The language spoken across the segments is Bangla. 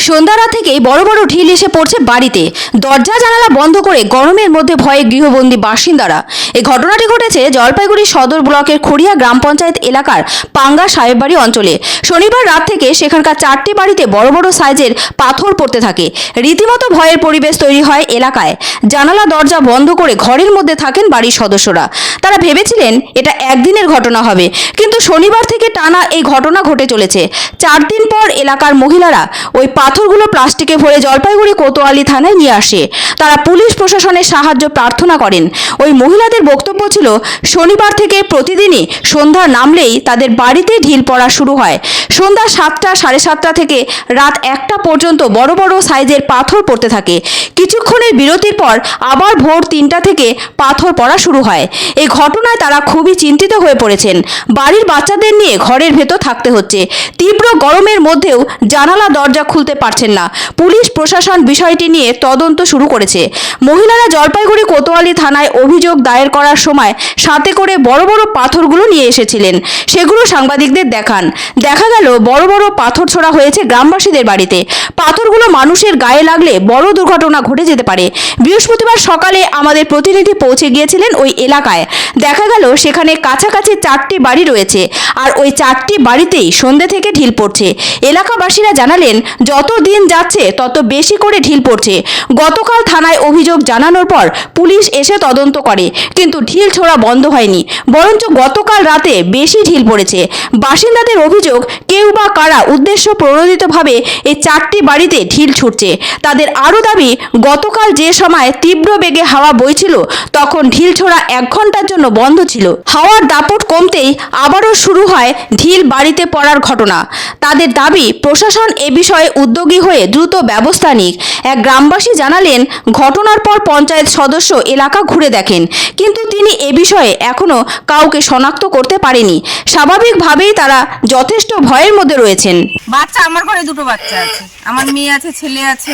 সন্ধ্যা থেকেই বড় বড় ঢিল এসে পড়ছে বাড়িতে। দরজা জানালা বন্ধ করে গরমের মধ্যে ভয়ে গৃহবন্দী বাসিন্দারা। এই ঘটনাটি ঘটেছে জলপাইগুড়ি সদর ব্লকের খড়িয়া গ্রাম পঞ্চায়েত এলাকার পাঙ্গা সাহেববাড়ি অঞ্চলে। শনিবার রাত থেকে সেখানকার 4টি বাড়িতে বড় বড় সাইজের পাথর পড়তে থাকে। রীতিমতো ভয়ের পরিবেশ তৈরি হয় এলাকায়। জানালা দরজা বন্ধ করে ঘরের মধ্যে থাকেন বাড়ির সদস্যরা। তারা ভেবেছিলেন এটা একদিনের ঘটনা হবে, কিন্তু শনিবার থেকে টানা এই ঘটনা ঘটে চলেছে। 4 দিন পর এলাকার মহিলারা ওই পাথরগুলো প্লাস্টিকে ভরে জলপাইগুড়ি কোতোয়ালি থানায় নিয়ে আসে। তারা পুলিশ প্রশাসনের সাহায্য প্রার্থনা করেন। ওই মহিলাদের বক্তব্য ছিল, শনিবার থেকে প্রতিদিনই সন্ধ্যা নামলেই তাদের বাড়িতে ঢিল পড়া শুরু হয়। সন্ধ্যা 7টা, 7:30 থেকে রাত 1টা পর্যন্ত বড় বড় সাইজের পাথর পড়তে থাকে। কিছুক্ষণের বিরতির পর আবার ভোর 3টা থেকে পাথর পড়া শুরু হয়। এই ঘটনায় তারা খুবই চিন্তিত হয়ে পড়েছেন। বাড়ির বাচ্চাদের নিয়ে ঘরের ভেতর থাকতে হচ্ছে। তীব্র গরমের মধ্যেও জানালা দরজা খুলতে পারছেন না। পুলিশ প্রশাসন বিষয়টি নিয়ে তদন্ত শুরু করেছে। মহিলারা জলপাইগুড়ি কোতোয়ালি থানায় অভিযোগ দায়ের করার সময় সাথে করে বড় বড় পাথরগুলো নিয়ে এসেছিলেন। সেগুলো সাংবাদিকদের দেখান। দেখা গেল বড় বড় পাথর ছোড়া হয়েছে গ্রামবাসীদের বাড়িতে। পাথরগুলো মানুষের গায়ে লাগলে বড় দুর্ঘটনা ঘটে যেতে পারে। বৃহস্পতিবার সকালে আমাদের প্রতিনিধি পৌঁছে গিয়েছিলেন ওই এলাকায়। দেখা গেল সেখানে কাছাকাছি 4টি বাড়ি রয়েছে, আর ওই 4টি বাড়িতেই সন্ধ্যে থেকে ঢিল পড়ছে। এলাকাবাসীরা জানালেন, যত দিন যাচ্ছে তত বেশি করে ঢিল পড়ছে। গতকাল থানায় অভিযোগ জানানোর পর পুলিশ এসে তদন্ত করে, কিন্তু ঢিল ছোড়া বন্ধ হয়নি, বরঞ্চ গতকাল রাতে বেশি ঢিল পড়েছে। বাসিন্দাদের অভিযোগ, কেউ বা কারা উদ্দেশ্য প্রণোদিতভাবে এই 4টি বাড়িতে ঢিল ছুটছে। তাদের আরও দাবি, গতকাল যে সময় তীব্র বেগে হাওয়া বইছিল তখন ঢিল ছোড়া 1 ঘন্টার জন্য বন্ধ ছিল। হাওয়ার দাপট কমতেই আবারও শুরু হয় ঢিল বাড়িতে পড়ার ঘটনা। তাদের দাবি, প্রশাসন এ বিষয়ে উদ্যোগী হয়ে দ্রুত ব্যবস্থা নিক। এক গ্রামবাসী জানালেন, ঘটনার পর পঞ্চায়েত সদস্য এলাকা ঘুরে দেখেন, কিন্তু তিনি এ বিষয়ে এখনো কাউকে শনাক্ত করতে পারেনি। স্বাভাবিকভাবেই তারা যথেষ্ট ভয়ের মধ্যে রয়েছেন। বাচ্চা, আমার ঘরে 2টো বাচ্চা আছে। আমার মেয়ে আছে, ছেলে আছে।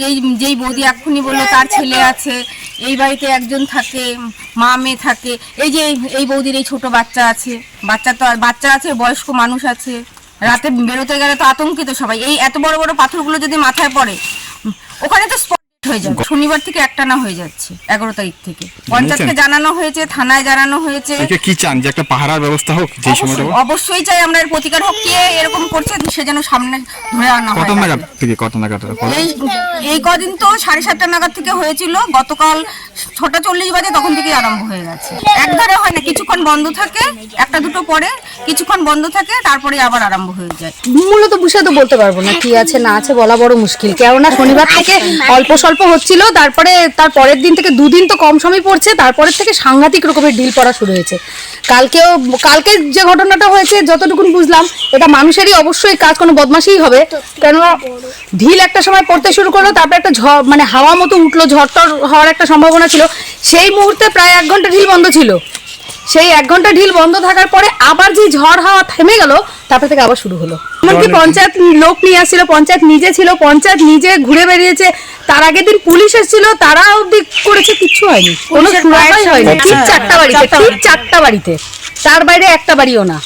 এই যেই বৌদি এক্ষুনি বললো তার ছেলে আছে। এই বাড়িতে একজন থাকে, মা মেয়ে থাকে। এই যে এই বৌদির এই ছোট বাচ্চা আছে। বাচ্চা আছে, বয়স্ক মানুষ আছে। রাতে বেরোতে গেলে তো আতঙ্কিত সবাই। এই এত বড় বড় পাথরগুলো যদি মাথায় পড়ে, ওখানে তো স্পট হয়ে যাবে। শনিবার থেকে একটানা হয়ে যাচ্ছে, 11 তারিখ থেকে। পঞ্চায়েতকে জানানো হয়েছে, থানায় জানানো হয়েছে। কি চান যে একটা পাহারার ব্যবস্থা হোক? যে সময়টা অবশ্যই চাই আমরা, এর প্রতিকার হোক। কে এরকম করছে সে যেন সামনে ধরে আনা হয়। কত নাগাদ এই কদিন তো 7:30 নাগাদ থেকে হয়েছিল। গতকাল 6:40 বাজে তখন থেকে আরম্ভ হয়ে গেছে। একধারে হয় না, কিছুক্ষণ বন্ধ থাকে, 1টা 2টো পরে কিছুক্ষণ বন্ধ থাকে, তারপরে আবার আরম্ভ হয়ে যায়। মূলত বুঝে তো বলতে পারবো না কি আছে না আছে, বলা বড় মুশকিল। কেননা শনিবার থেকে অল্প স্বল্প হচ্ছিল, তারপরে তার পরের দিন থেকে 2 দিন তো কম সময় পড়ছে, তারপরের থেকে সাংঘাতিক রকমের ঢিল পড়া শুরু হয়েছে। কালকে যে ঘটনাটা হয়েছে, যতটুকুন বুঝলাম, এটা মানুষেরই অবশ্যই কাজ, কোনো বদমাশিই হবে। কেননা ঢিল একটা সময় পড়তে শুরু করলো, তারপরে একটা মানে হাওয়া মতো উঠলো, ঝড়টর হওয়ার একটা সম্ভাবনা ছিল। সেই মুহূর্তে প্রায় 1 ঘন্টা ঢিল বন্ধ ছিল। সেই 1 ঘন্টা ঢিল বন্ধ থাকার পরে আবার যে ঝড় হাওয়া থেমে গেল, তারপর থেকে আবার শুরু হলো। এমনকি পঞ্চায়েত লোক নিয়ে আসছিল, পঞ্চায়েত নিজে ছিল, পঞ্চায়েত নিজে ঘুরে বেরিয়েছে। তার আগের দিন পুলিশ এসেছিল, তারাও করেছে, কিচ্ছু হয়নি, কোনো সুরাহাই হয়নি। ঠিক 4টা বাড়িতে, 4টা বাড়িতে, তার বাইরে একটা বাড়িও না।